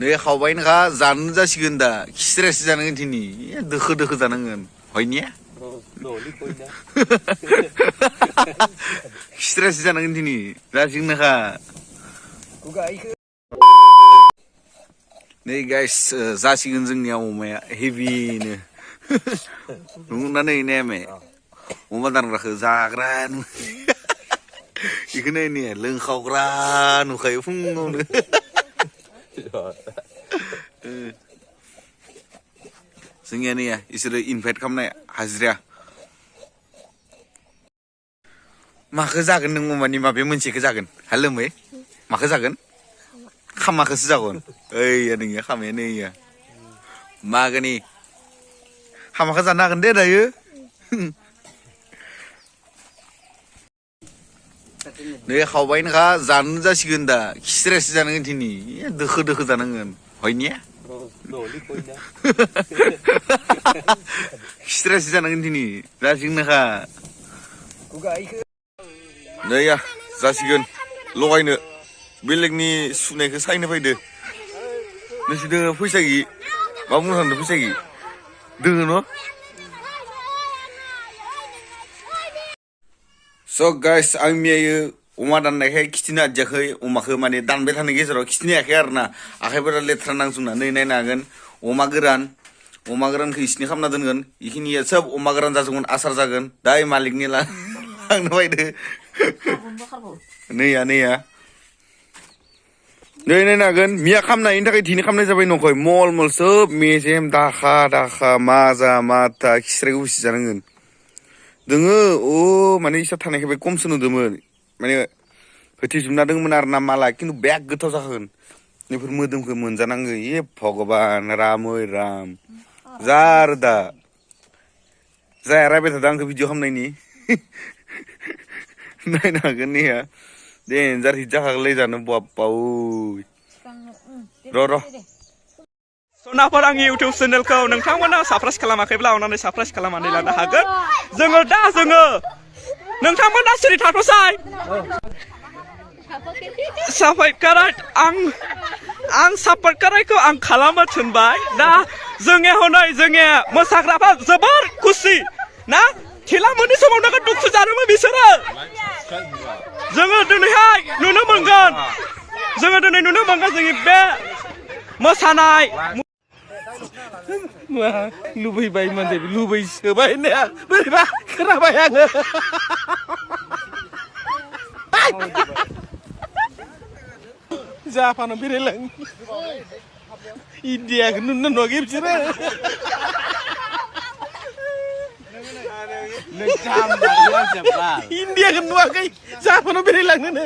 नै खावबाय नोंहा जानो जासिगोन दा खिस्रायासो जानांगोन दिनै दोखो दोखो जानांगोन हयनिया खिस्रायासो जानांगोन दिनै जासिगोन नोंहा नै गाइस जासिगोन जोंनिया अमाया हेभिनो नंगौना नै नेमे अमा दानग्राखौ जाग्रा बेखौनो नै लोंखावग्रा नुखायो फुङावनो जोंनिया नैया इसोरो इनभाइट खालामनाय हाजिरा माखौ जागोन नों अमानि माबे मोनसेखौ जागोन हालोमै माखौ जागोन खामाखौसो जागोन ओइया नोंनिया खामाया नैया मागोनि खामाखौ जानो हागोन दे दायो नै खावबाय नोंहा जानो जासिगोन दा खिस्रायासो जानांगोन दिनै दोखो दोखो जानांगोन हयनिया खिस्रायासो जानांगोन दिनै जासिगोन नोंहा नैया जासिगोन लगायनो बेलेगनि सुनायखौ सायनो फैदो नोंसोरनो फैसा गैयि मा बुंनो सानदों फैसा गैयि दोङो न' स' गाइस आं मैयायो अमा दाननायखाय खिथिनो हादियाखै अमाखौ माने दानबाय थानाय गेजेराव खिथिनो हायाखै आरो ना आखाइफोरा लेथ्रा नांजोबना नै नायनो हागोन अमा गोरानखौ इसिनि खालामना दोनगोन इखिनिया सोब अमा गोरान जाजोबगोन आसार जागोन दा मालिकनि लांनो फैदो नैया नै नायनो हागोन मिया खामनायनि थाखाय दिनै खामनाय जाबाय नंखाय मल सोब मेजेम दाखा माजा माथा खिस्राय गुसि जानांगोन दोङो माने इसा थानायखाय बे खमसो नुदोंमोन माने होथेजोबना दंमोन आरो ना माला खिन्थु बेग गोथाव जागोन बेफोर मोदोमखौ मोनजानांगो भगबान रामै राम जा आरो दा जाया रायबाय थादों आंखौ भिडिअ खालामनायनि नायनो हागोन नैया देन्जार हिट जाखागोनलै जानो बाप्पा र' सनाफोर आंनि इउटिउब चेनेलखौ नोंथांमोना साबस्क्राइब खालामाखैब्ला अननानै साबस्क्राइब खालामनानै लानो हागोन जोङो नोंथांमोना सिरि थाथ'साय साबस्क्राइब आं साबस्क्राइबखौ आं खालामनो थिनबाय दा जोंनिया मोसाग्राफ्रा जोबोर खुसि ना खेला मोननि समाव नोगोद दुखु जादोंमोन बिसोरो जोङो दिनैहाय नुनो मोनगोन जोंनि बे मोसानाय लुबैबाय माने लुबैसोबाय ने बोरैबा खोनाबाय आङो जापानाव बेरायलां इन्डियाखौ नुनो नुवाखै बिसोरो इन्डियाखौ नुवाखै जापानाव बेरायलांनो